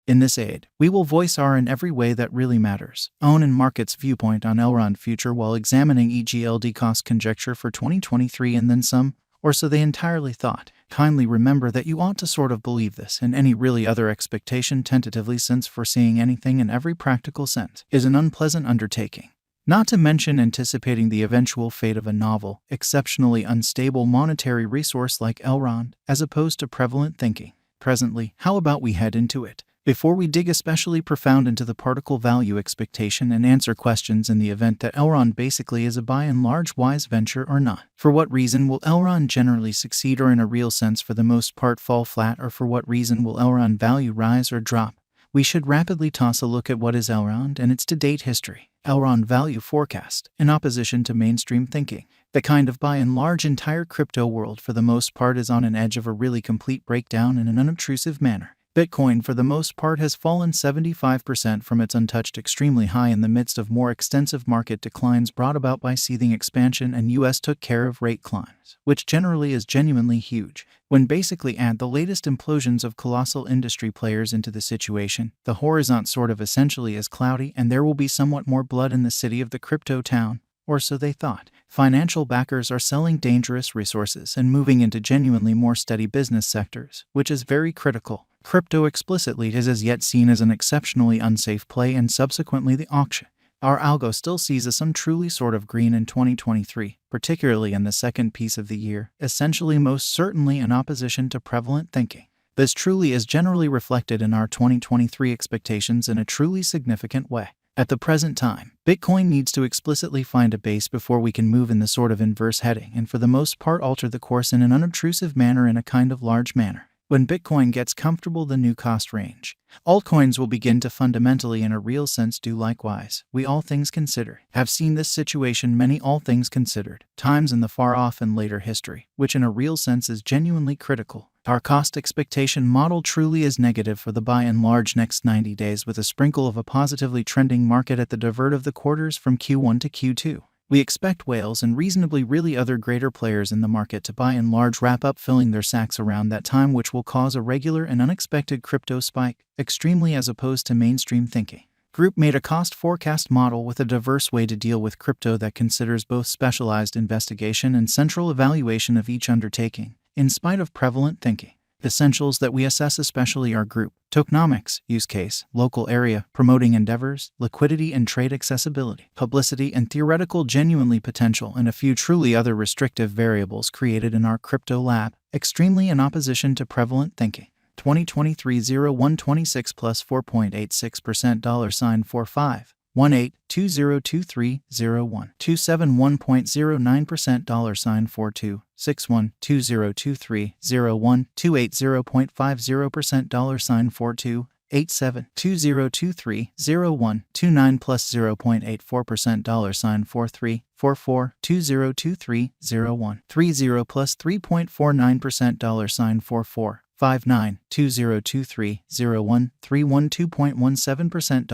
In this aid, we will voice our in every way that really matters, own and market's viewpoint on Elrond future while examining Egld cost conjecture for 2023 and then some, or so they entirely thought. Kindly remember that you ought to sort of believe this and any really other expectation tentatively, since foreseeing anything in every practical sense is an unpleasant undertaking. Not to mention anticipating the eventual fate of a novel, exceptionally unstable monetary resource like Elrond, as opposed to prevalent thinking. Presently, how about we head into it? Before we dig especially profound into the particle value expectation and answer questions in the event that Elrond basically is a by and large wise venture or not. For what reason will Elrond generally succeed or in a real sense for the most part fall flat, or for what reason will Elrond value rise or drop? We should rapidly toss a look at what is Elrond and its to-date history. Elrond value forecast, in opposition to mainstream thinking. The kind of by and large entire crypto world for the most part is on an edge of a really complete breakdown in an unobtrusive manner. Bitcoin for the most part has fallen 75% from its untouched extremely high in the midst of more extensive market declines brought about by seething expansion, and US took care of rate climbs, which generally is genuinely huge. When basically add the latest implosions of colossal industry players into the situation, the horizon sort of essentially is cloudy, and there will be somewhat more blood in the city of the crypto town, or so they thought. Financial backers are selling dangerous resources and moving into genuinely more steady business sectors, which is very critical. Crypto explicitly is as yet seen as an exceptionally unsafe play, and subsequently the auction. Our algo still sees us some truly sort of green in 2023, particularly in the second piece of the year, essentially most certainly in opposition to prevalent thinking. This truly is generally reflected in our 2023 expectations in a truly significant way. At the present time, Bitcoin needs to explicitly find a base before we can move in the sort of inverse heading and for the most part alter the course in an unobtrusive manner, in a kind of large manner. When Bitcoin gets comfortable the new cost range, altcoins will begin to fundamentally in a real sense do likewise. We, all things considered, have seen this situation many all things considered times in the far off and later history, which in a real sense is genuinely critical. Our cost expectation model truly is negative for the by and large next 90 days, with a sprinkle of a positively trending market at the divert of the quarters from Q1 to Q2. We expect whales and reasonably really other greater players in the market to by and large wrap up filling their sacks around that time, which will cause a regular and unexpected crypto spike, extremely as opposed to mainstream thinking. Group made a cost forecast model with a diverse way to deal with crypto that considers both specialized investigation and central evaluation of each undertaking, in spite of prevalent thinking. Essentials that we assess especially are group, tokenomics, use case, local area, promoting endeavors, liquidity and trade accessibility, publicity and theoretical genuinely potential, and a few truly other restrictive variables created in our crypto lab, extremely in opposition to prevalent thinking. 2023-01-26 plus 4.86% $45. 18202301 271.09% $42 61 202301 280.50% $42 87 202301 29 plus 0.84% $43 44 202301 30 plus 3.49% $44 59 202301 312.17%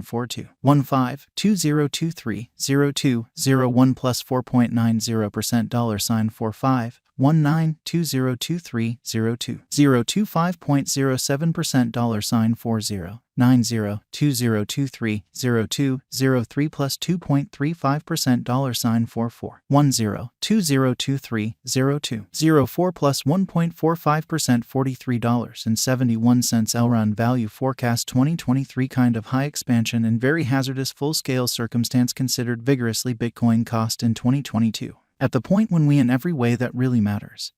$42 15 202302 01 plus 4.90% $45 19 202302 025.07% $40 90 202302 03 plus 2.35% $44 10 202302 04 plus 1.45% $43.71 Elrond value forecast 2023 kind of high expansion and very hazardous full-scale circumstance considered vigorously Bitcoin cost in 2022. At the point when we in every way that really matters,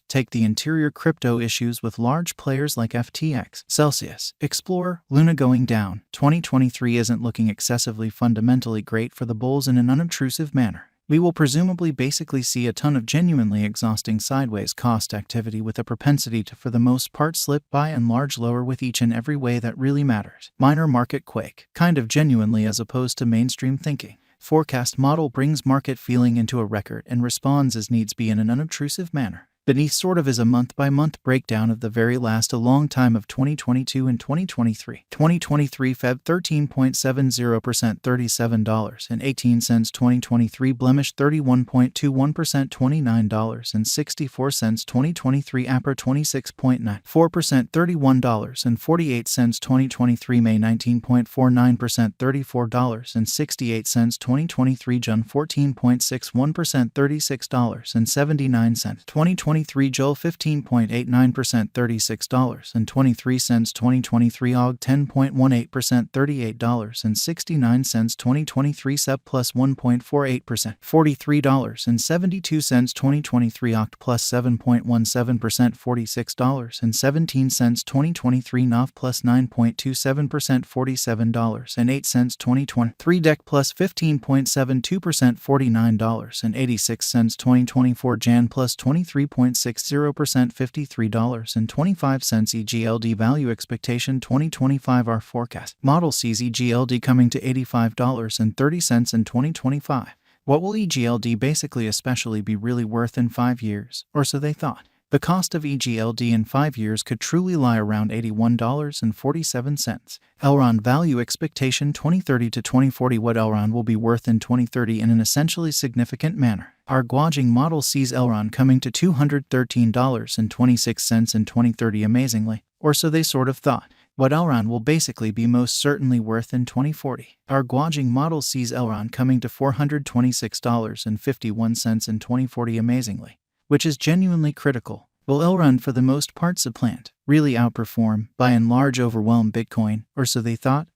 take the interior crypto issues with large players like FTX, Celsius, Explorer, Luna going down, 2023 isn't looking excessively fundamentally great for the bulls in an unobtrusive manner. We will presumably basically see a ton of genuinely exhausting sideways cost activity with a propensity to for the most part slip by and large lower with each and every way that really matters. Minor market quake, kind of genuinely as opposed to mainstream thinking. Forecast model brings market feeling into a record and responds as needs be in an unobtrusive manner. Beneath sort of is a month-by-month breakdown of the very last a long time of 2022 and 2023. 2023 Feb 13.70% $37.18. 2023 Blemish 31.21% $29.64. 2023 APR 26.94% $31.48. 2023 May 19.49% $34.68. 2023 June 14.61% $36.79. 2023 Joel 15.89% $36.23. 2023 AUG 10.18% $38.69. 2023 SEP plus 1.48% $43.72. 2023 OCT plus 7.17% $46.17. 2023 NOV plus 9.27% $47.08. 2023 DEC plus 15.72% $49.86. 2024 JAN plus 23.60% $53.25. EGLD value expectation 2025 our forecast. Model sees EGLD coming to $85.30 in 2025. What will EGLD basically especially be really worth in 5 years? Or so they thought. The cost of EGLD in 5 years could truly lie around $81.47. Elrond value expectation 2030 to 2040. What Elrond will be worth in 2030 in an essentially significant manner. Our Guajing model sees Elrond coming to $213.26 in 2030 amazingly, or so they sort of thought. What Elrond will basically be most certainly worth in 2040. Our Guajing model sees Elrond coming to $426.51 in 2040 amazingly, which is genuinely critical. Will Elrond for the most part supplant, really outperform, by and large overwhelm Bitcoin, or so they thought?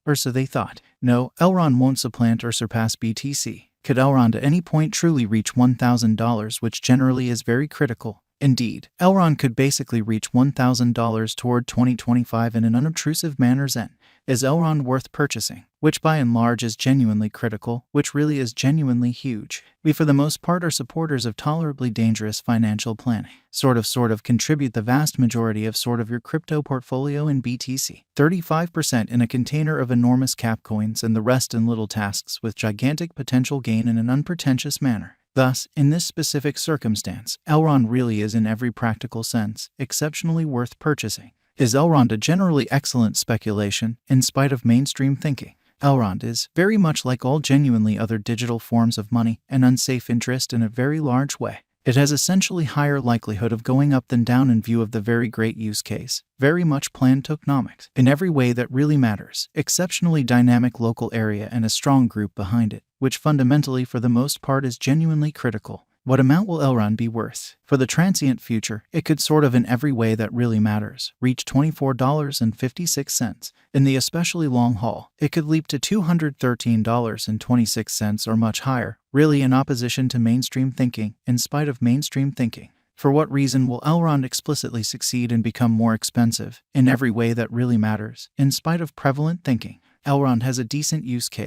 No, Elrond won't supplant or surpass BTC. Could Elrond at any point truly reach $1,000, which generally is very critical? Indeed, Elrond could basically reach $1,000 toward 2025 in an unobtrusive manner. Then, is Elrond worth purchasing? Which by and large is genuinely critical, which really is genuinely huge. We for the most part are supporters of tolerably dangerous financial planning. Sort of contribute the vast majority of your crypto portfolio in BTC. 35% in a container of enormous cap coins and the rest in little tasks with gigantic potential gain in an unpretentious manner. Thus, in this specific circumstance, Elrond really is in every practical sense exceptionally worth purchasing. Is Elrond a generally excellent speculation, in spite of mainstream thinking? Elrond is, very much like all genuinely other digital forms of money, an unsafe interest in a very large way. It has essentially higher likelihood of going up than down in view of the very great use case, very much planned tokenomics, in every way that really matters, exceptionally dynamic local area and a strong group behind it, which fundamentally for the most part is genuinely critical. What amount will Elrond be worth? For the transient future, it could in every way that really matters, reach $24.56. In the especially long haul, it could leap to $213.26 or much higher, really in opposition to mainstream thinking, in spite of mainstream thinking. For what reason will Elrond explicitly succeed and become more expensive, in every way that really matters, in spite of prevalent thinking? Elrond has a decent use case.